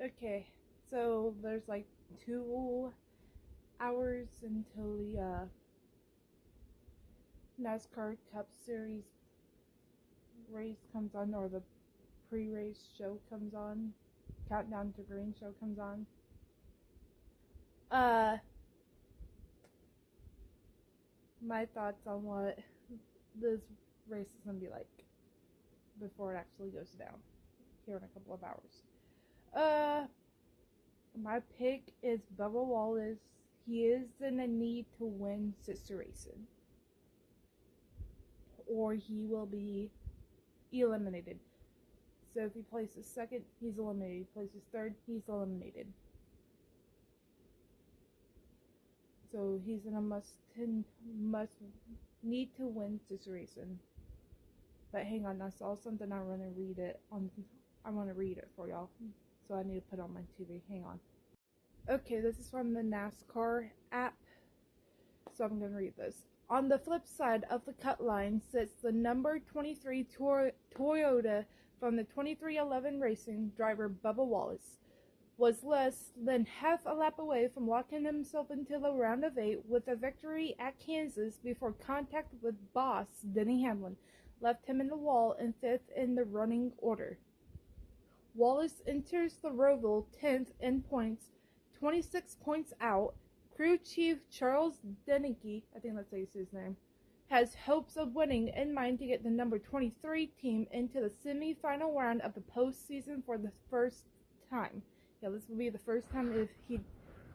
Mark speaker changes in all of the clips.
Speaker 1: Okay, so there's like 2 hours until the NASCAR Cup Series race comes on, or the pre-race show comes on, Countdown to Green show comes on. Uh, my thoughts on what this race is gonna be like before it actually goes down here in a couple of hours. My pick is Bubba Wallace. He is in a need to win Sister Racing, or he will be eliminated. So if he places second, he's eliminated. If he places third, he's eliminated. So he's in a must need to win situation. But hang on, I saw something. I want to read it for y'all. So I need to put on my TV. Hang on. Okay, this is from the NASCAR app. So I'm going to read this. On the flip side of the cut line sits the number 23 Toyota from the 2311 Racing driver Bubba Wallace. Was less than half a lap away from locking himself into the round of 8 with a victory at Kansas before contact with boss Denny Hamlin left him in the wall in 5th in the running order. Wallace enters the Roval 10th in points, 26 points out. Crew chief Charles Deneke, I think that's how you say his name, has hopes of winning in mind to get the number 23 team into the semi-final round of the postseason for the first time. Yeah, this will be the first time if he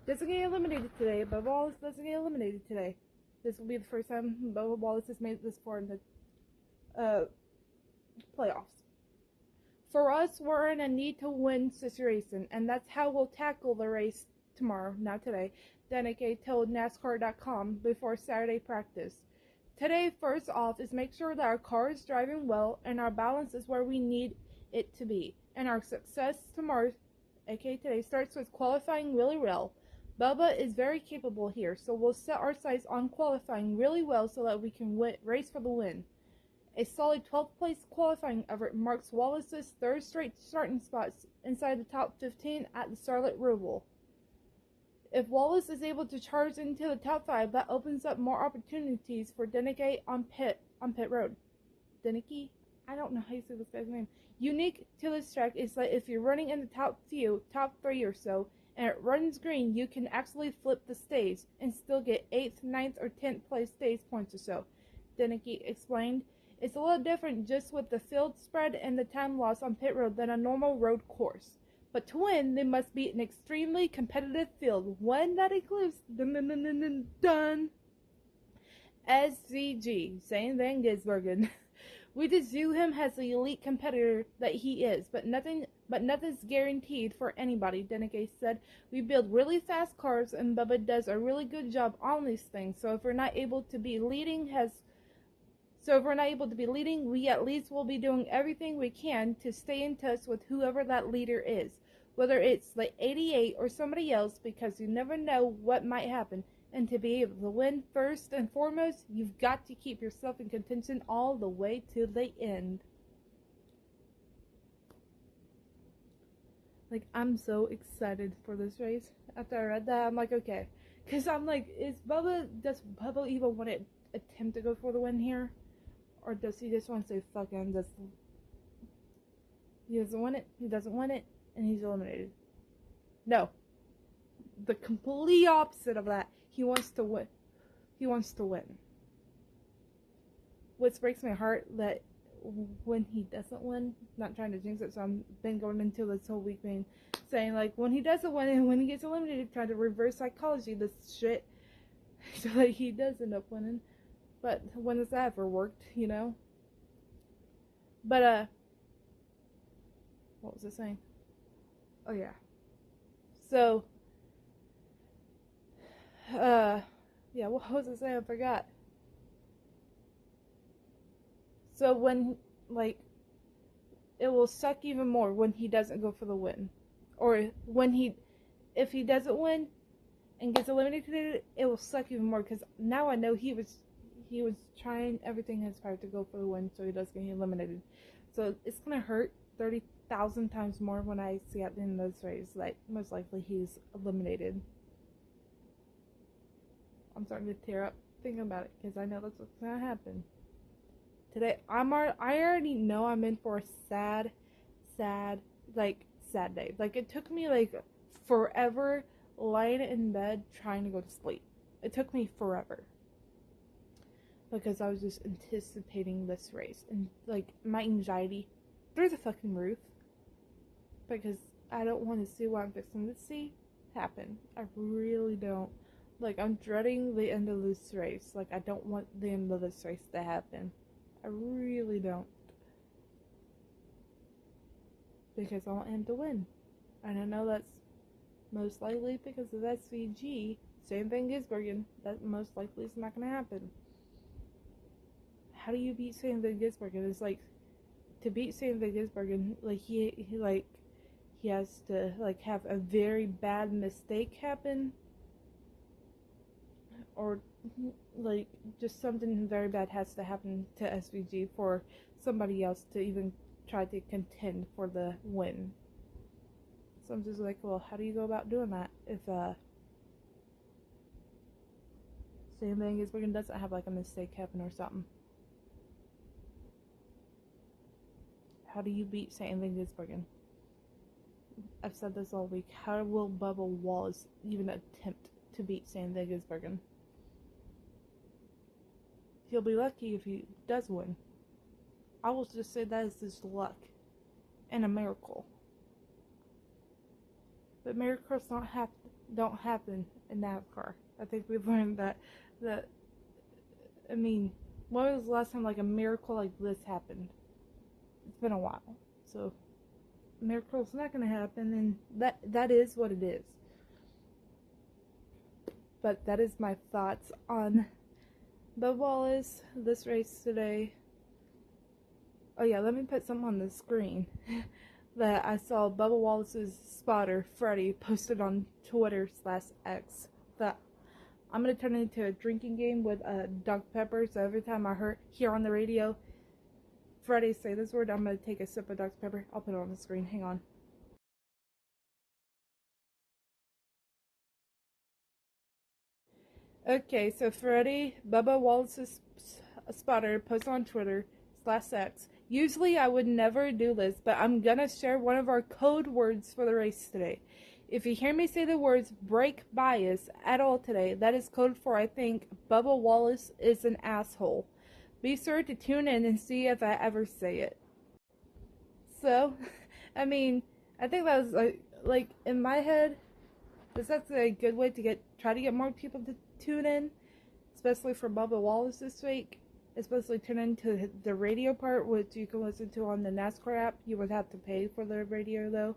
Speaker 1: doesn't get eliminated today. Bubba Wallace doesn't get eliminated today. This will be the first time Bubba Wallace has made it this far in the playoffs. For us, we're in a need to win situation, and that's how we'll tackle the race tomorrow, not today, Deneke told NASCAR.com before Saturday practice. Today, first off, is make sure that our car is driving well and our balance is where we need it to be. And our success tomorrow, aka today, starts with qualifying really well. Bubba is very capable here, so we'll set our sights on qualifying really well so that we can race for the win. A solid 12th place qualifying effort marks Wallace's third straight starting spots inside the top 15 at the Charlotte Roval. If Wallace is able to charge into the top 5, that opens up more opportunities for Deneke on pit road. Deneke? I don't know how you say this guy's name. Unique to this track is that if you're running in the top 3 or so, and it runs green, you can actually flip the stage and still get 8th, 9th, or 10th place stage points or so. Deneke explained. It's a little different just with the field spread and the time loss on pit road than a normal road course. But to win, they must beat an extremely competitive field, one that includes SVG, Zane Van Gisbergen. We just view him as the elite competitor that he is, but nothing's guaranteed for anybody, Deneke said. We build really fast cars, and Bubba does a really good job on these things, so if we're not able to be leading, we at least will be doing everything we can to stay in touch with whoever that leader is, whether it's the 88 or somebody else, because you never know what might happen. And to be able to win, first and foremost, you've got to keep yourself in contention all the way to the end. Like, I'm so excited for this race. After I read that, I'm like, okay. Because I'm like, does Bubba even want to attempt to go for the win here? Or does he just want to say, fuck him, he doesn't win it, and he's eliminated? No. The complete opposite of that. He wants to win. Which breaks my heart that when he doesn't win, not trying to jinx it, so I've been going into this whole week being saying, like, when he doesn't win and when he gets eliminated, trying to reverse psychology this shit so that he does end up winning. But when has that ever worked, you know? But, what was I saying? Oh, yeah. So, yeah, what was I saying? I forgot. So when, like, it will suck even more when he doesn't go for the win. Or if he doesn't win and gets eliminated, it will suck even more, because now I know he was trying everything in his power to go for the win, so he does get eliminated. So it's gonna hurt 1,000 times more when I see at the end of this race that most likely he's eliminated. I'm starting to tear up thinking about it because I know that's what's gonna happen. Today, I already know I'm in for a sad day. Like, it took me, like, forever lying in bed trying to go to sleep. It took me forever. Because I was just anticipating this race. And, like, my anxiety through the fucking roof. Because I don't want to see what I'm fixing to see happen. I really don't. Like, I'm dreading the end of this race. Like, I don't want the end of this race to happen. I really don't. Because I want him to win. And I know that's most likely because of SVG. Same thing Gisbergen. That most likely is not going to happen. How do you beat Sam Van Gisbergen? It's like, to beat Sam Van Gisbergen, like, he has to, like, have a very bad mistake happen. Or, like, just something very bad has to happen to SVG for somebody else to even try to contend for the win. So I'm just like, well, how do you go about doing that if Sam Van Gisbergen doesn't have, like, a mistake happen or something? How do you beat Sam Van Gisbergen? I've said this all week. How will Bubba Wallace even attempt to beat Sam Van Gisbergen? He'll be lucky if he does win. I will just say that is just luck and a miracle. But miracles don't happen in NASCAR. I think we've learned that. I mean, when was the last time, like, a miracle like this happened? It's been a while. So, miracle's not going to happen, and that is what it is. But that is my thoughts on Bubba Wallace, this race today. Oh yeah, let me put something on the screen that I saw Bubba Wallace's spotter, Freddie, posted on Twitter/X that I'm going to turn it into a drinking game with Dr. Pepper. So every time I hear on the radio Freddie say this word, I'm going to take a sip of Dr. Pepper. I'll put it on the screen. Hang on. Okay, so Freddie, Bubba Wallace's spotter, posted on Twitter/X. Usually I would never do this, but I'm gonna share one of our code words for the race today. If you hear me say the words "brake bias" at all today, that is code for I think Bubba Wallace is an asshole. Be sure to tune in and see if I ever say it. So, I mean, I think that was like in my head, that's a good way to try to get more people to tune in, especially for Bubba Wallace this week. Especially tune into the radio part, which you can listen to on the NASCAR app. You would have to pay for the radio though.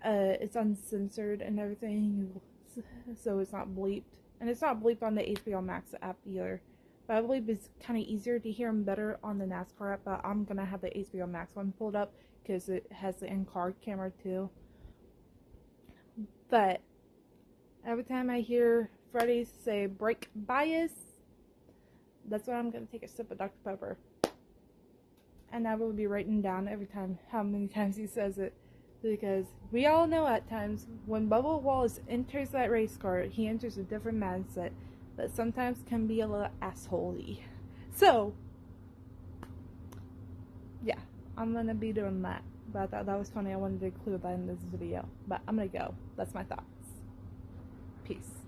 Speaker 1: It's uncensored and everything, so it's not bleeped, and it's not bleeped on the HBO Max app either. But I believe it's kind of easier to hear them better on the NASCAR app. But I'm gonna have the HBO Max one pulled up because it has the in-car camera too. But every time I hear Freddie say "brake bias," that's when I'm going to take a sip of Dr. Pepper. And I will be writing down every time how many times he says it. Because we all know at times when Bubba Wallace enters that race car, he enters a different mindset that sometimes can be a little assholey. So, yeah, I'm going to be doing that. But I thought that was funny. I wanted to include that in this video. But I'm going to go. That's my thoughts. Peace.